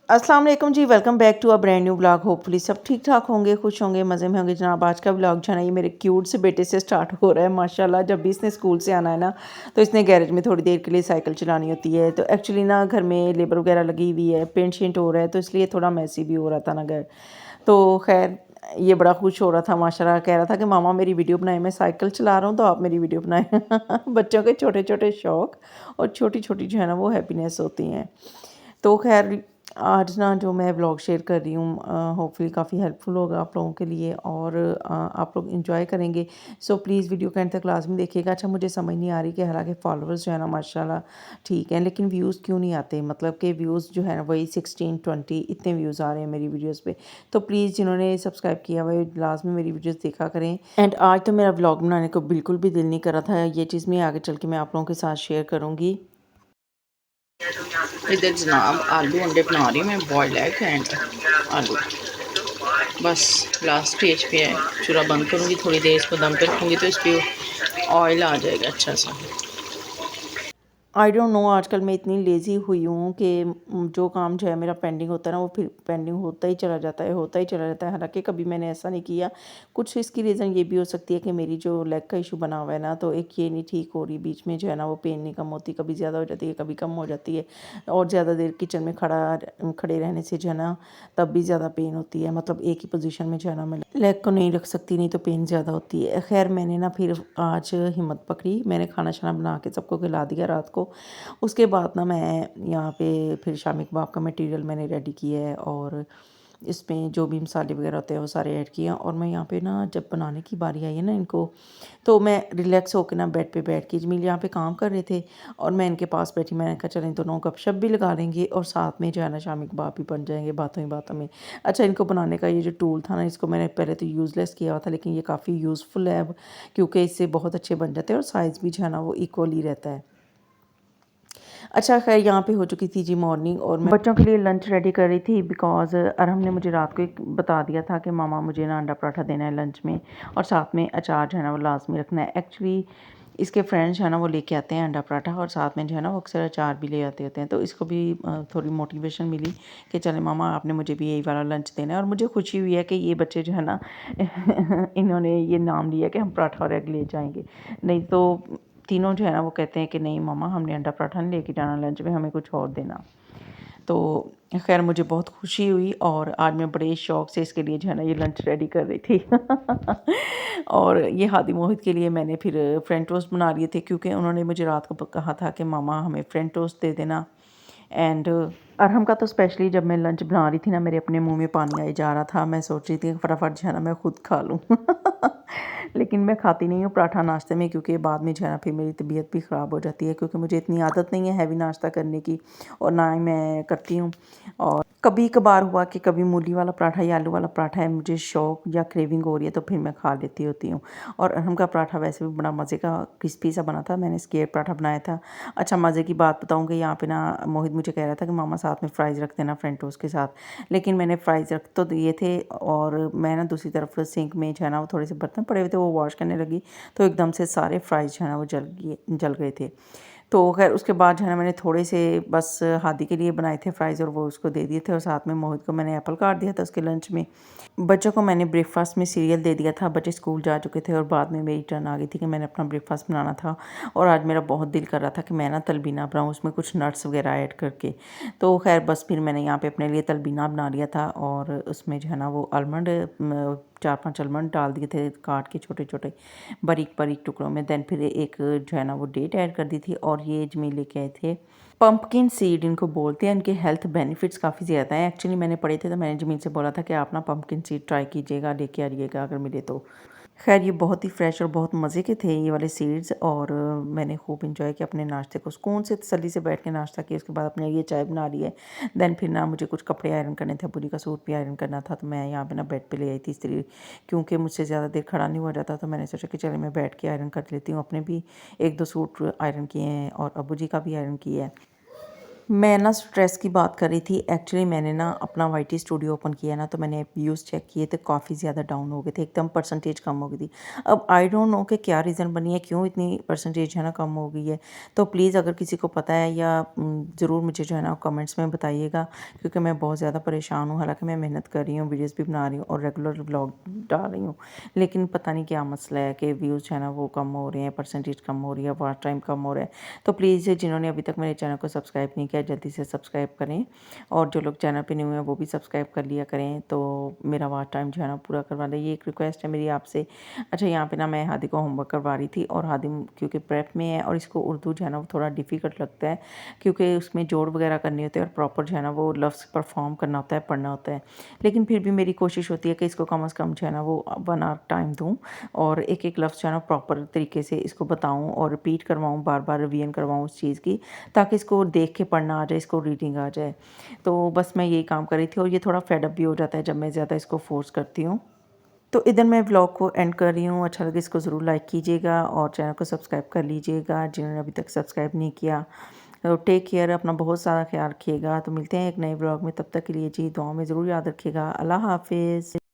अस्सलाम वालेकुम जी। Welcome back to a brand new blog. Hopefully सब ठीक ठाक होंगे, खुश होंगे, मज़े में होंगे जनाब। आज का ब्लॉग जो है ना ये मेरे क्यूट से बेटे से स्टार्ट हो रहा है माशाल्लाह। जब भी इसने स्कूल से आना है ना तो इसने गैरेज में थोड़ी देर के लिए साइकिल चलानी होती है। तो एक्चुअली ना घर में लेबर वगैरह लगी हुई है, पेंट शेंट हो रहा है, तो इसलिए थोड़ा मैसी भी हो रहा था ना घर। तो खैर ये बड़ा खुश हो रहा था माशाल्लाह, कह रहा था कि मामा मेरी वीडियो बनाए, मैं साइकिल चला रहा हूँ तो आप मेरी वीडियो बनाए। बच्चों के छोटे छोटे शौक़ और छोटी छोटी जो है ना वो हैप्पीनेस होती हैं। तो खैर आज ना जो मैं व्लॉग शेयर कर रही हूँ होपफुली काफ़ी हेल्पफुल होगा आप लोगों के लिए और आप लोग एंजॉय करेंगे। सो प्लीज़ वीडियो के एंड तक लाजमी देखिएगा। अच्छा मुझे समझ नहीं आ रही कि हालांकि फॉलोअर्स जो है ना माशाल्लाह ठीक है, लेकिन व्यूज़ क्यों नहीं आते। मतलब कि व्यूज़ जो है ना वही 16-20 इतने व्यूज़ आ रहे हैं मेरी वीडियोज़ पे। तो प्लीज़ जिन्होंने सब्सक्राइब किया हुआ है लाजमी मेरी वीडियोज़ देखा करें। एंड आज तो मेरा व्लॉग बनाने को बिल्कुल भी दिल नहीं कर रहा था। ये चीज़ मैं आगे चल के मैं आप लोगों के साथ शेयर करूँगी। इधर जनाब आलू अंडे बना रही हूँ मैं, बॉयल्ड एग एंड आलू। बस लास्ट स्टेज पे है, चूल्हा बंद करूँगी, थोड़ी देर इसको दम पे रखूँगी तो इस पर ऑयल आ जाएगा अच्छा सा। आई डोंट नो आजकल मैं इतनी लेज़ी हुई हूँ कि जो काम जो है मेरा पेंडिंग होता है ना वो फिर पेंडिंग होता ही चला जाता है, होता ही चला जाता है। हालांकि कभी मैंने ऐसा नहीं किया। कुछ इसकी रीज़न ये भी हो सकती है कि मेरी जो लेग का इशू बना हुआ है ना, तो एक ये नहीं ठीक हो रही, बीच में जो है ना वो पेन नहीं कम होती, कभी ज़्यादा हो जाती है कभी कम हो जाती है। और ज़्यादा देर किचन में खड़े रहने से जो है ना तब भी ज़्यादा पेन होती है। मतलब एक ही पोजीशन में जो है ना मैं लेग को नहीं रख सकती, नहीं तो पेन ज़्यादा होती है। खैर मैंने ना फिर आज हिम्मत पकड़ी, मैंने खाना शाना बना के सबको खिला दिया रात को। उसके बाद ना मैं यहाँ पे फिर शामी कबाब का मटेरियल मैंने रेडी किया है और इसमें जो भी मसाले वगैरह होते हैं वो सारे ऐड किए हैं। और मैं यहाँ पे ना जब बनाने की बारी आई है ना इनको, तो मैं रिलैक्स होकर ना बेड पे बैठ के, जमील यहाँ पे काम कर रहे थे और मैं इनके पास बैठी। मैंने कहा चलें दोनों गपशप भी लगा लेंगे और साथ में जो है ना शामी कबाब भी बन जाएंगे बातों ही बातों में। अच्छा इनको बनाने का ये जो टूल था ना, इसको मैंने पहले तो यूज़लेस किया हुआ था, लेकिन ये काफ़ी यूज़फुल है अब, क्योंकि इससे बहुत अच्छे बन जाते हैं और साइज़ भी जो है ना वो इक्वली रहता है। अच्छा ख़ैर यहाँ पे हो चुकी थी जी मॉर्निंग और मैं बच्चों के लिए लंच रेडी कर रही थी बिकॉज़ अरहम ने मुझे रात को एक बता दिया था कि मामा मुझे ना अंडा पराठा देना है लंच में और साथ में अचार जो है ना वो लाज़मी रखना है। एक्चुअली इसके फ्रेंड्स जो है ना वो लेके आते हैं अंडा पराठा और साथ में जो है ना वो अक्सर अचार भी ले आते होते हैं। तो इसको भी थोड़ी मोटिवेशन मिली कि चले मामा आपने मुझे भी यही वाला लंच देना है। और मुझे खुशी हुई है कि ये बच्चे जो है ना इन्होंने ये नाम लिया कि हम पराठा और एग ले जाएंगे। नहीं तो तीनों जो है ना वो कहते हैं कि नहीं मामा हमने अंडा पराठा नहीं लेके जाना लंच में, हमें कुछ और देना। तो खैर मुझे बहुत खुशी हुई और आज मैं बड़े शौक़ से इसके लिए जो है ना ये लंच रेडी कर रही थी। और ये हादी मोहित के लिए मैंने फिर फ्रेंच टोस्ट बना लिए थे, क्योंकि उन्होंने मुझे रात को कहा था कि मामा हमें फ्रेंच टोस्ट दे देना। एंड अरहम का तो स्पेशली जब मैं लंच बना रही थी ना मेरे अपने मुंह में पानी आए जा रहा था। मैं सोच रही थी कि फटाफट जो है ना मैं खुद खा लूँ। लेकिन मैं खाती नहीं हूँ पराठा नाश्ते में, क्योंकि बाद में जो है ना फिर मेरी तबीयत भी ख़राब हो जाती है, क्योंकि मुझे इतनी आदत नहीं है हैवी नाश्ता करने की और ना ही मैं करती हूँ। और कभी कभार हुआ कि कभी मूली वाला पराठा या आलू वाला पराठा है, मुझे शौक या क्रेविंग हो रही है तो फिर मैं खा लेती होती हूँ। और अरहम का पराठा वैसे भी बड़ा मज़े का क्रिस्पी सा बना था, मैंने स्क्वायर पराठा बनाया था। अच्छा मज़े की बात बताऊँगी, यहाँ पे ना मोहित मुझे कह रहा था कि मामा साथ में फ़्राइज़ रख देना फ्रेंच टोस्ट के साथ, लेकिन मैंने फ़्राइज़ रख तो दिए थे और मैं ना दूसरी तरफ सिंक में जो है ना वो थोड़े से बर्तन पड़े हुए थे वो वॉश करने लगी, तो एकदम से सारे फ़्राइज़ जो है ना वो जल गए थे। तो खैर उसके बाद जो है ना मैंने थोड़े से बस हादी के लिए बनाए थे फ़्राइज़ और वो उसको दे दिए थे, और साथ में मोहित को मैंने एप्पल काट दिया था उसके लंच में। बच्चों को मैंने ब्रेकफ़ास्ट में सीरियल दे दिया था, बच्चे स्कूल जा चुके थे और बाद में मेरी टर्न आ गई थी कि मैंने अपना ब्रेकफ़ास्ट बनाना था। और आज मेरा बहुत दिल कर रहा था कि मैं ना तलबीना बनाऊँ उसमें कुछ नट्स वगैरह ऐड करके। तो खैर बस फिर मैंने यहाँ पे अपने लिए तलबीना बना लिया था और उसमें जो है ना वो आलमंड 4-5 आलमंड डाल दिए थे काट के छोटे छोटे बारीक बारीक टुकड़ों में। देन फिर एक जो है ना वो डेट ऐड कर दी थी। और ये जमील लेके आए थे पंपकिन सीड, इनको बोलते हैं। इनके हेल्थ बेनिफिट्स काफ़ी ज़्यादा हैं। एक्चुअली मैंने पढ़े थे तो मैंने जमील से बोला था कि आप ना पंपकिन सीड ट्राई कीजिएगा, लेके आइएगा अगर मिले तो। खैर ये बहुत ही फ्रेश और बहुत मज़े के थे ये वाले सीड्स, और मैंने खूब इंजॉय किया अपने नाश्ते को, सुकून से तसल्ली से बैठ के नाश्ता किया। उसके बाद अपने लिए चाय बना ली है। देन फिर ना मुझे कुछ कपड़े आयरन करने थे, बुरी का सूट भी आयरन करना था, तो मैं यहाँ पे ना बेड पे ले आई थी इस्त्री, क्योंकि मुझसे ज़्यादा देर खड़ा नहीं हुआ जाता। तो मैंने सोचा कि चले मैं बैठ के आयरन कर लेती हूँ। अपने भी 1-2 सूट आयरन किए हैं और अबू जी का भी आयरन किया है। मैं ना स्ट्रेस की बात कर रही थी। एक्चुअली मैंने ना अपना वाईटी स्टूडियो ओपन किया ना, तो मैंने व्यूज़ चेक किए तो काफ़ी ज़्यादा डाउन हो गए थे, एकदम परसेंटेज कम हो गई थी। अब आई डोंट नो कि क्या रीज़न बनी है, क्यों इतनी परसेंटेज है ना कम हो गई है। तो प्लीज़ अगर किसी को पता है या ज़रूर मुझे जो है ना कमेंट्स में बताइएगा, क्योंकि मैं बहुत ज़्यादा परेशान हूँ। हालाँकि मैं मेहनत कर रही हूँ, वीडियोज़ भी बना रही हूँ और रेगुलर व्लॉग डाल रही हूँ, लेकिन पता नहीं क्या मसला है कि व्यूज़ जो है ना वो कम हो रहे हैं, परसेंटेज कम हो रही है, वॉच टाइम कम हो रहा है। तो प्लीज़ जिन्होंने अभी तक मेरे चैनल को सब्सक्राइब नहीं किया, जल्दी से सब्सक्राइब करें और जो लोग चैनल पे न्यू हैं वो भी सब्सक्राइब कर लिया करें, तो मेरा वॉच टाइम जो है ना पूरा करवा दें। ये एक रिक्वेस्ट है मेरी आपसे। अच्छा, यहाँ पे ना मैं हादी को होमवर्क करवा रही थी और हादी क्योंकि प्रेप में है और इसको उर्दू जो है ना वो थोड़ा डिफ़िकल्ट लगता है, क्योंकि उसमें जोड़ वगैरह करने होते हैं और प्रॉपर जो है ना वो लफ्ज़ परफॉर्म करना होता है, पढ़ना होता है। लेकिन फिर भी मेरी कोशिश होती है कि इसको कम से कम जो है ना वो 1 आवर टाइम दूँ और एक एक लफ्ज़ जो है ना प्रॉपर तरीके से इसको बताऊँ और रिपीट करवाऊँ, बार बार रिवीजन करवाऊँ उस चीज़ की, ताकि इसको देख के पढ़ना आ जाए, इसको रीडिंग आ जाए। तो बस मैं यही काम कर रही थी और ये थोड़ा फेड अप भी हो जाता है जब मैं ज़्यादा इसको फ़ोर्स करती हूँ। तो इधर मैं व्लॉग को एंड कर रही हूँ। अच्छा लगे इसको ज़रूर लाइक कीजिएगा और चैनल को सब्सक्राइब कर लीजिएगा जिन्होंने अभी तक सब्सक्राइब नहीं किया। तो टेक केयर, अपना बहुत सारा ख्याल रखिएगा। तो मिलते हैं एक नए व्लॉग में, तब तक के लिए जी दुआओं में ज़रूर याद रखिएगा। अल्लाह हाफ़िज़।